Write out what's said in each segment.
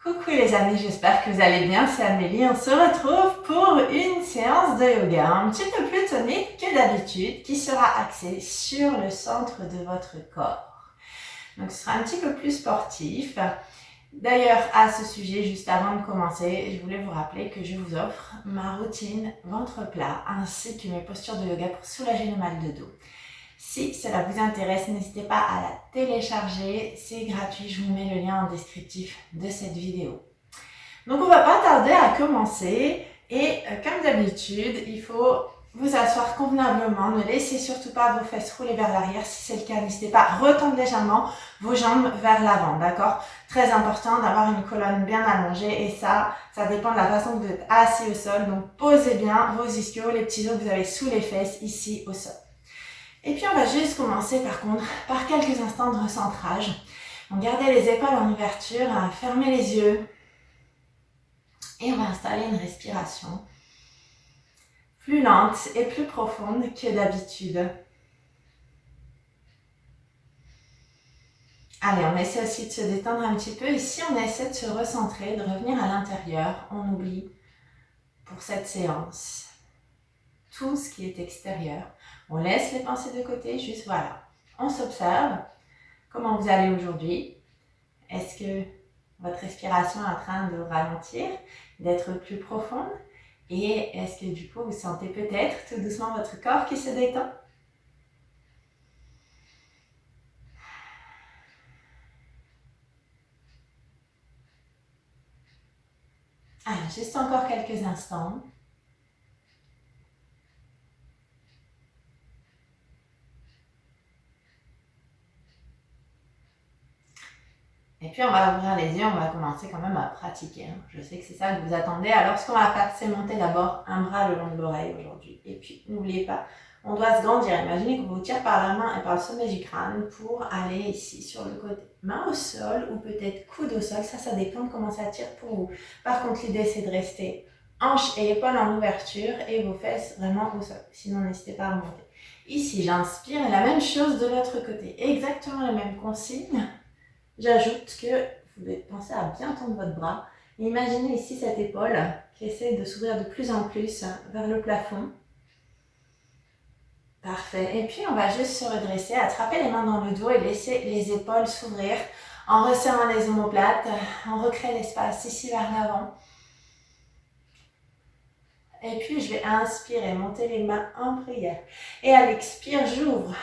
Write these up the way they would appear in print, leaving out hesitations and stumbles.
Coucou les amis, j'espère que vous allez bien, c'est Amélie. On se retrouve pour une séance de yoga un petit peu plus tonique que d'habitude qui sera axée sur le centre de votre corps. Donc ce sera un petit peu plus sportif. D'ailleurs, à ce sujet, juste avant de commencer, je voulais vous rappeler que je vous offre ma routine ventre plat ainsi que mes postures de yoga pour soulager le mal de dos. Si cela vous intéresse, n'hésitez pas à la télécharger, c'est gratuit, je vous mets le lien en descriptif de cette vidéo. Donc on va pas tarder à commencer et comme d'habitude, il faut vous asseoir convenablement, ne laissez surtout pas vos fesses rouler vers l'arrière, si c'est le cas, n'hésitez pas à retendre légèrement vos jambes vers l'avant, d'accord? Très important d'avoir une colonne bien allongée et ça dépend de la façon que vous êtes assis au sol, donc posez bien vos ischios, les petits os que vous avez sous les fesses ici au sol. Et puis on va juste commencer par contre par quelques instants de recentrage. On garde les épaules en ouverture, fermez les yeux et on va installer une respiration plus lente et plus profonde que d'habitude. Allez, on essaie aussi de se détendre un petit peu. Ici, on essaie de se recentrer, de revenir à l'intérieur. On oublie pour cette séance tout ce qui est extérieur. On laisse les pensées de côté, juste voilà. On s'observe. Comment vous allez aujourd'hui? Est-ce que votre respiration est en train de ralentir, d'être plus profonde? Et est-ce que du coup, vous sentez peut-être tout doucement votre corps qui se détend? Allez, juste encore quelques instants. Et puis on va ouvrir les yeux, on va commencer quand même à pratiquer. Je sais que c'est ça que vous attendez. Alors ce qu'on va faire, c'est monter d'abord un bras le long de l'oreille aujourd'hui. Et puis n'oubliez pas, on doit se grandir. Imaginez qu'on vous tire par la main et par le sommet du crâne pour aller ici sur le côté. Main au sol ou peut-être coude au sol, ça dépend de comment ça tire pour vous. Par contre, l'idée c'est de rester hanches et épaules en ouverture et vos fesses vraiment au sol. Sinon, n'hésitez pas à remonter. Ici, j'inspire et la même chose de l'autre côté. Exactement les mêmes consignes. J'ajoute que vous devez penser à bien tendre votre bras. Et imaginez ici cette épaule qui essaie de s'ouvrir de plus en plus vers le plafond. Parfait. Et puis on va juste se redresser, attraper les mains dans le dos et laisser les épaules s'ouvrir en resserrant les omoplates. On recrée l'espace ici vers l'avant. Et puis je vais inspirer, monter les mains en prière. Et à l'expire, j'ouvre.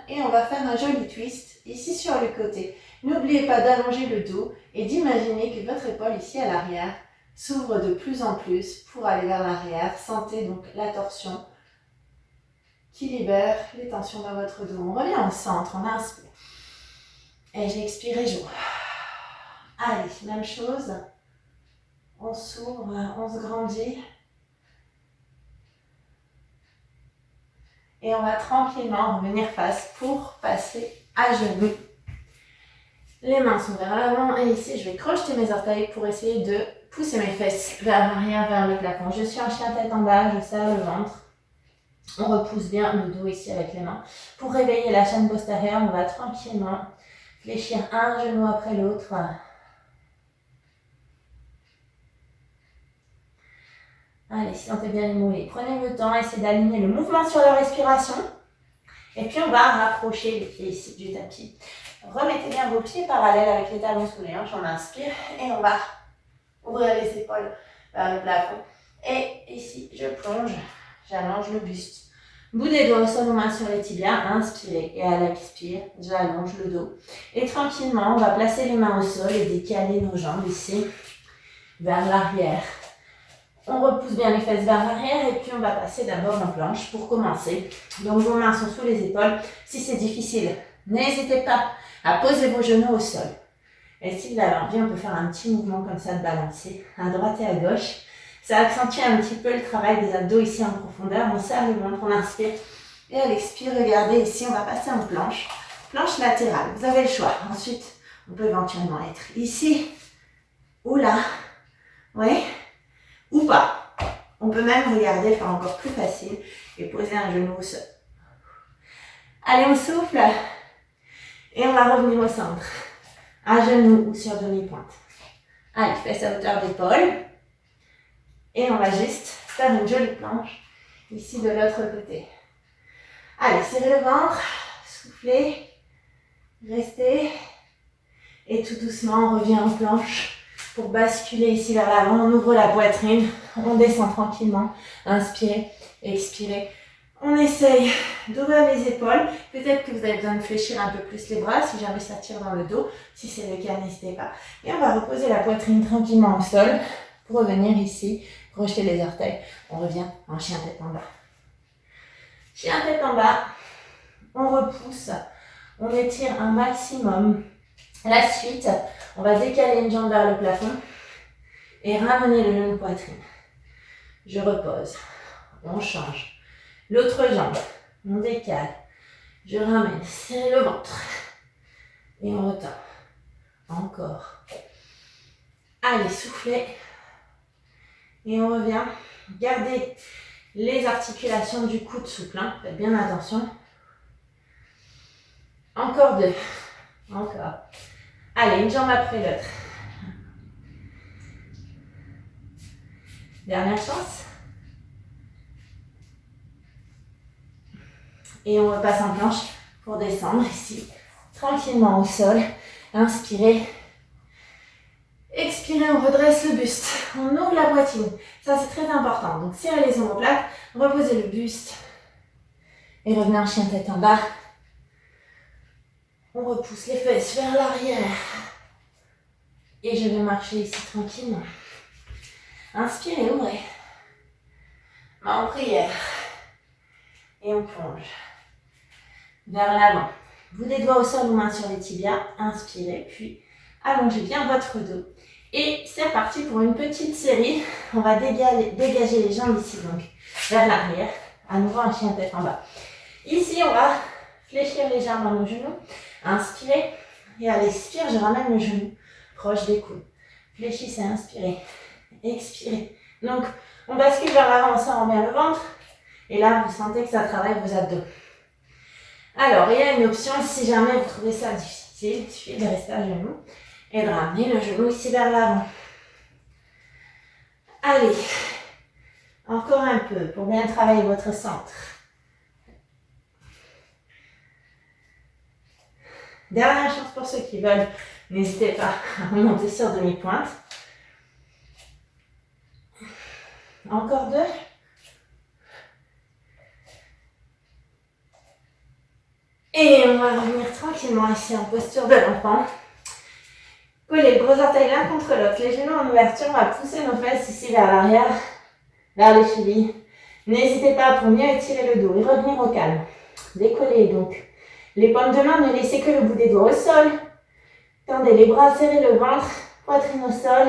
Et on va faire un joli twist ici sur le côté. N'oubliez pas d'allonger le dos et d'imaginer que votre épaule ici à l'arrière s'ouvre de plus en plus pour aller vers l'arrière. Sentez donc la torsion qui libère les tensions dans votre dos. On revient au centre, on inspire. Et j'expire et j'ouvre. Allez, même chose. On s'ouvre, on se grandit. Et on va tranquillement revenir face pour passer à genoux. Les mains sont vers l'avant et ici je vais crocheter mes orteils pour essayer de pousser mes fesses vers l'arrière, vers le plafond. Je suis en chien tête en bas, je serre le ventre. On repousse bien le dos ici avec les mains. Pour réveiller la chaîne postérieure, on va tranquillement fléchir un genou après l'autre. Allez, sentez bien les mollets. Prenez le temps, essayez d'aligner le mouvement sur la respiration. Et puis on va rapprocher les pieds ici du tapis. Remettez bien vos pieds parallèles avec les talons sous les hanches. On inspire et on va ouvrir les épaules vers le plafond. Et ici, je plonge, j'allonge le buste. Bout des doigts au sol, aux mains sur les tibias. Inspirez et à l'expire, j'allonge le dos. Et tranquillement, on va placer les mains au sol et décaler nos jambes ici vers l'arrière. On repousse bien les fesses vers l'arrière et puis on va passer d'abord en planche pour commencer. Donc vos mains sont sous les épaules. Si c'est difficile, n'hésitez pas à poser vos genoux au sol. Et si vous avez envie, on peut faire un petit mouvement comme ça de balancer à droite et à gauche. Ça accentue un petit peu le travail des abdos ici en profondeur. On serre le ventre, on inspire. Et à l'expire, regardez ici, on va passer en planche. Planche latérale, vous avez le choix. Ensuite, on peut éventuellement être ici ou là. Oui. Ou pas. On peut même regarder, faire encore plus facile et poser un genou au sol. Allez, on souffle et on va revenir au centre. À genoux ou sur demi-pointe. Allez, fesse à hauteur d'épaule. Et on va juste faire une jolie planche ici de l'autre côté. Allez, serrez le ventre, soufflez, restez. Et tout doucement, on revient en planche pour basculer ici vers l'avant. On ouvre la poitrine, on descend tranquillement. Inspirez, expirez. On essaye d'ouvrir les épaules. Peut-être que vous avez besoin de fléchir un peu plus les bras si jamais ça tire dans le dos. Si c'est le cas, n'hésitez pas. Et on va reposer la poitrine tranquillement au sol pour revenir ici, crocheter les orteils. On revient en chien tête en bas. Chien tête en bas, on repousse, on étire un maximum. La suite, on va décaler une jambe vers le plafond et ramener le genou poitrine. Je repose, on change. L'autre jambe, on décale, je ramène, serrez le ventre et on retend. Encore. Allez, soufflez et on revient. Gardez les articulations du coude souples, hein. Faites bien attention. Encore 2. Encore. Allez, une jambe après l'autre. Dernière chance. Et on repasse en planche pour descendre ici, tranquillement au sol. Inspirez. Expirez, on redresse le buste. On ouvre la poitrine. Ça, c'est très important. Donc, serrez les omoplates, reposez le buste. Et revenez en chien tête en bas. On repousse les fesses vers l'arrière. Et je vais marcher ici tranquillement. Inspirez, ouvrez. Main en prière. Et on plonge. Vers l'avant. Bout des doigts au sol ou main sur les tibias. Inspirez, puis allongez bien votre dos. Et c'est reparti pour une petite série. On va dégager les jambes ici, donc vers l'arrière. À nouveau un chien tête en bas. Ici, on va fléchir les jambes dans nos genoux. Inspirez. Et à l'expire, je ramène le genou proche des coudes. Fléchissez, inspirez. Expirez. Donc, on bascule vers l'avant, on s'en remet le ventre. Et là, vous sentez que ça travaille vos abdos. Alors, il y a une option, si jamais vous trouvez ça difficile, il suffit de rester à genoux et de ramener le genou ici vers l'avant. Allez, encore un peu pour bien travailler votre centre. Dernière chance pour ceux qui veulent, n'hésitez pas à remonter sur demi-pointe. Encore 2. Et on va revenir tranquillement ici en posture de l'enfant. Collez le gros orteil l'un contre l'autre, les genoux en ouverture, on va pousser nos fesses ici vers l'arrière, vers les chevilles. N'hésitez pas pour mieux étirer le dos et revenir au calme. Décollez donc les paumes de main, ne laissez que le bout des doigts au sol. Tendez les bras, serrez le ventre, poitrine au sol.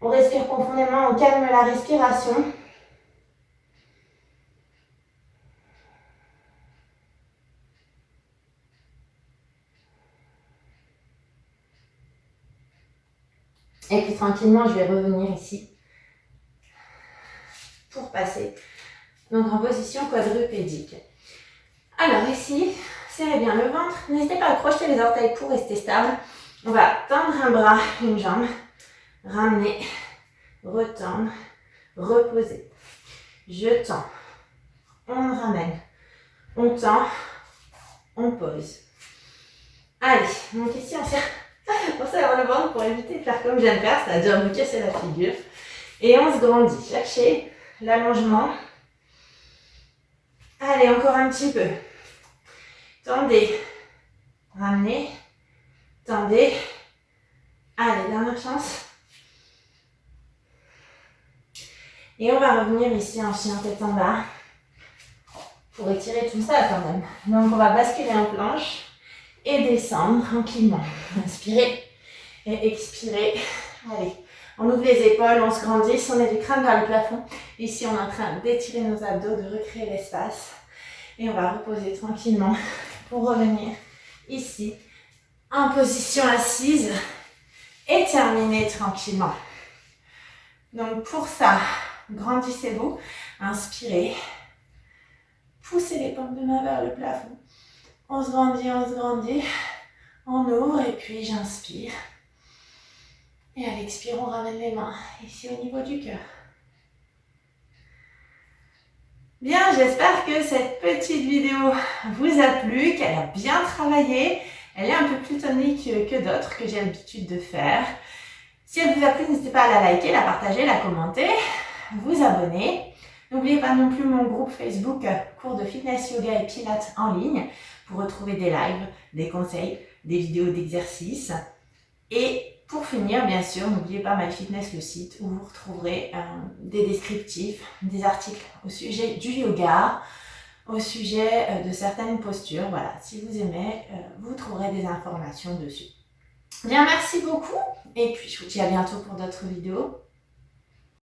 On respire profondément, on calme la respiration. Et puis tranquillement, je vais revenir ici pour passer donc en position quadrupédique. Alors ici, serrez bien le ventre. N'hésitez pas à crocheter les orteils pour rester stable. On va tendre un bras, une jambe, ramener, retendre, reposer. Je tends, on ramène, on tend, on pose. Allez, donc ici on serre le ventre pour éviter de faire comme je viens de faire, c'est-à-dire vous casser la figure. Et on se grandit. Cherchez l'allongement. Allez, encore un petit peu. Tendez. Ramenez. Tendez. Allez, dernière chance. Et on va revenir ici en chien tête en bas pour étirer tout ça quand même. Donc on va basculer en planche et descendre tranquillement. Inspirez et expirez. Allez, on ouvre les épaules, on se grandit, on est du crâne vers le plafond. Ici, on est en train d'étirer nos abdos, de recréer l'espace. Et on va reposer tranquillement pour revenir ici en position assise et terminer tranquillement. Donc pour ça, grandissez-vous, inspirez, poussez les paumes de main vers le plafond. On se grandit, on ouvre et puis j'inspire. Et à l'expire, on ramène les mains ici au niveau du cœur. Bien, j'espère que cette petite vidéo vous a plu, qu'elle a bien travaillé. Elle est un peu plus tonique que d'autres que j'ai l'habitude de faire. Si elle vous a plu, n'hésitez pas à la liker, la partager, la commenter, vous abonner. N'oubliez pas non plus mon groupe Facebook cours de fitness, yoga et pilates en ligne pour retrouver des lives, des conseils, des vidéos d'exercices. Et pour finir, bien sûr, n'oubliez pas MyFitness, le site où vous retrouverez des descriptifs, des articles au sujet du yoga, au sujet de certaines postures. Voilà, si vous aimez, vous trouverez des informations dessus. Bien, merci beaucoup et puis je vous dis à bientôt pour d'autres vidéos.